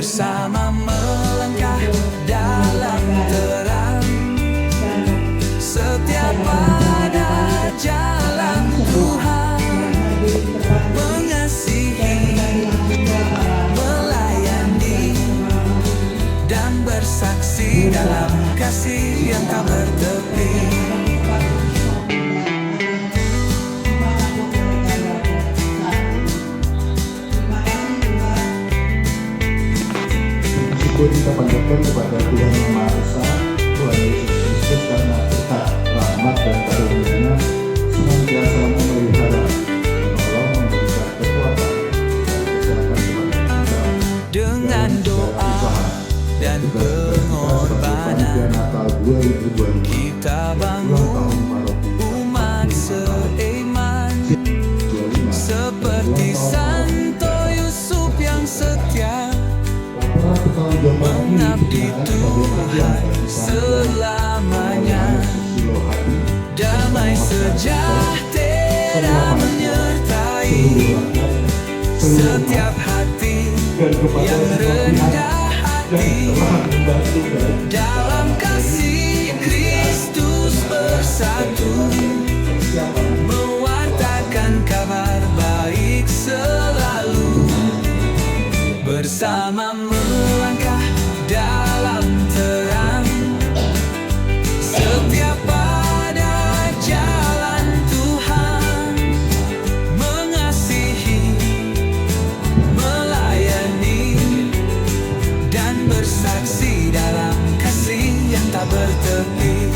bersama melangkah dalam terang. Setiap pada jalan Tuhan, mengasihi, melayani, dan bersaksi dalam kasih yang tak bertepi. Syukur kita panjatkan kepada Tuhan Yang Maha Esa, Tuhan Yesus Kristus, karena berkat, rahmat dan karunia-Nya senantiasa memelihara, menolong, memberikan kekuatan dan kesehatan kepada kita Dengan doa dan pengorbanan, kita bangun umat seiman, seperti Santo Yusuf yang setia, mengabdi Tuhan selamanya. Damai sejahtera menyertai setiap hati yang rendah hati. Dalam kasih Kristus bersatu, mewartakan kabar baik selalu. Bersama melangkah dalam terang, setiap pada jalan Tuhan, mengasihi, melayani, dan bersaksi dalam kasih yang tak bertepi.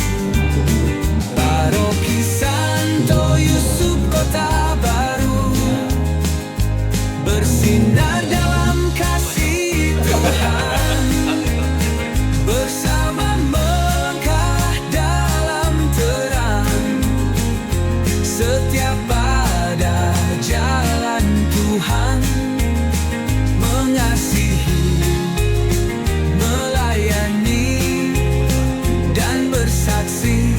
Paroki Santo Yusuf Kota Baru, bersinar dalam kasih Tuhan, bersama melangkah dalam terang. Setiap pada jalan Tuhan, mengasihi, melayani, dan bersaksi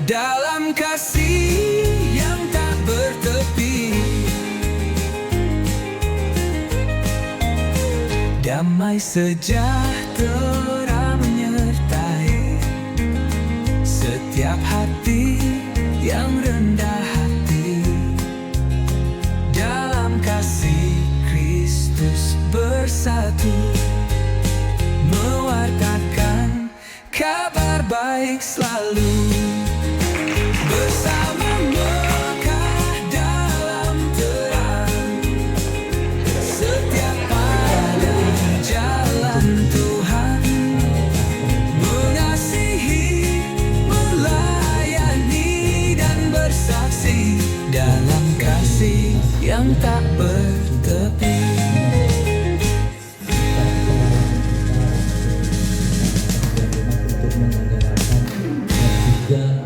dalam kasih yang tak bertepi. Damai sejahtera menyertai setiap hati yang rendah hati. Dalam kasih Kristus bersatu, mewartakan kabar baik selalu. Bersama melangkah dalam terang, setiap pada jalan Tuhan, mengasihi, melayani, dan bersaksi dalam kasih yang tak bertepi.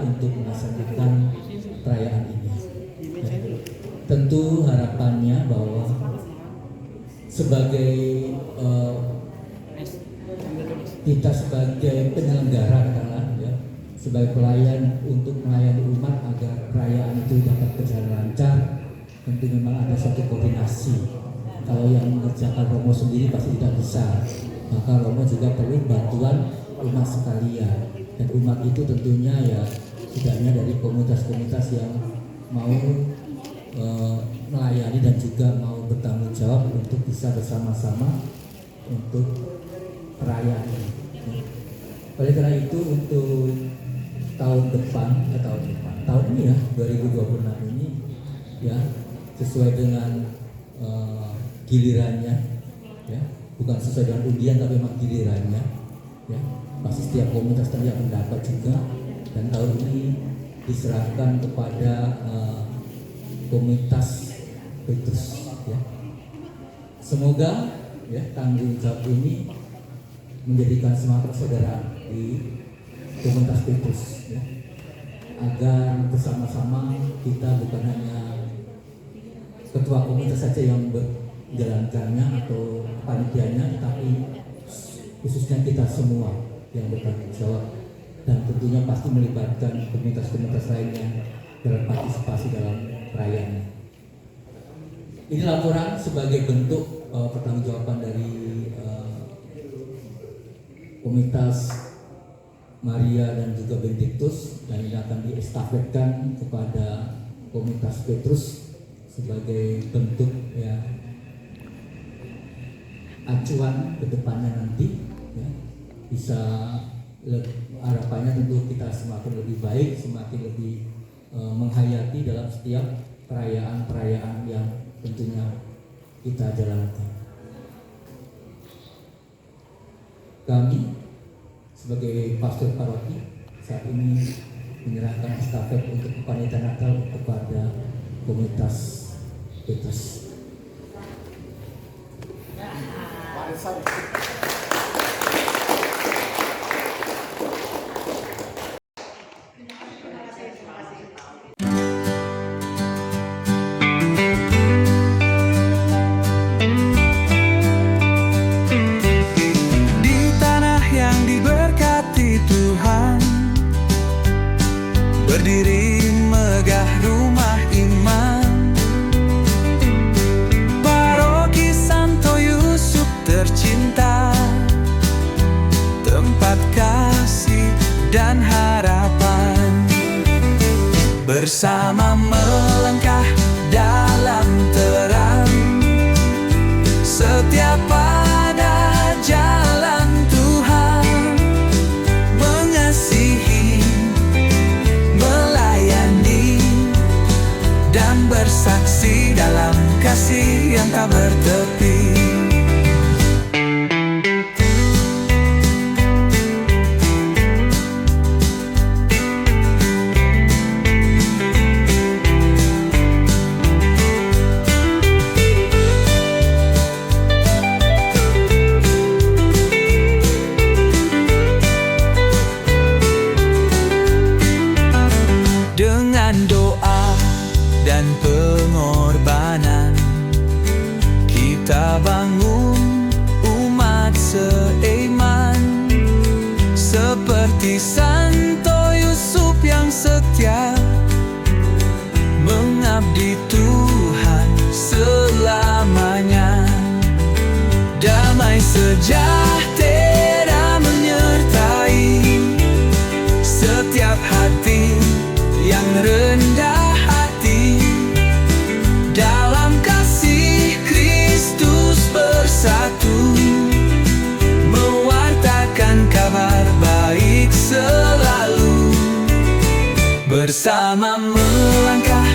Untuk melaksanakan perayaan ini. Tentu harapannya bahwa sebagai kita sebagai penyelenggara katakanlah ya, sebagai pelayan untuk melayani umat agar perayaan itu dapat berjalan lancar, tentu memang ada suatu koordinasi. Kalau yang mengerjakan Romo sendiri pasti tidak bisa, maka Romo juga perlu bantuan umat sekalian. Dan umat itu tentunya ya tidak hanya dari komunitas-komunitas yang mau melayani dan juga mau bertanggung jawab untuk bisa bersama-sama untuk perayaan ini. Oleh karena itu untuk tahun ini ya 2026 ini ya sesuai dengan gilirannya ya, bukan sesuai dengan undian tapi memang gilirannya ya. Pasti setiap komunitas tadi akan mendapat juga, dan tahun ini diserahkan kepada komunitas Petrus ya. Semoga ya tanggung jawab ini menjadikan semangat persaudaraan di komunitas Petrus ya, agar bersama-sama kita bukan hanya ketua komunitas saja yang menjalankannya atau panitianya, tapi khususnya kita semua yang bertanggung jawab, dan tentunya pasti melibatkan komunitas-komunitas lainnya dalam partisipasi dalam perayaan. Ini laporan sebagai bentuk pertanggungjawaban dari komunitas Maria dan juga Benediktus, dan ini akan diestafetkan kepada komunitas Petrus sebagai bentuk ya acuan ke depannya nanti ya, bisa harapannya tentu kita semakin lebih baik, semakin lebih menghayati dalam setiap perayaan-perayaan yang tentunya kita jalankan. Kami sebagai pastor paroki saat ini menyerahkan estafet untuk panitia Natal kepada komunitas Petrus. Berdiri megah rumah iman, Paroki Santo Yusuf tercinta, tempat kasih dan harapan. Bersama melangkah dalam terang, setiap pada jalan Tuhan, mengasihi, melayani, dan bersaksi dalam kasih yang tak bertepi. Dengan doa dan pengorbanan, kita bangun umat seiman, seperti Santo Yusuf yang setia, mengabdi Tuhan selamanya. Damai sejahtera menyertai setiap hati yang rendah hati, dalam kasih Kristus bersatu, mewartakan kabar baik selalu, bersama melangkah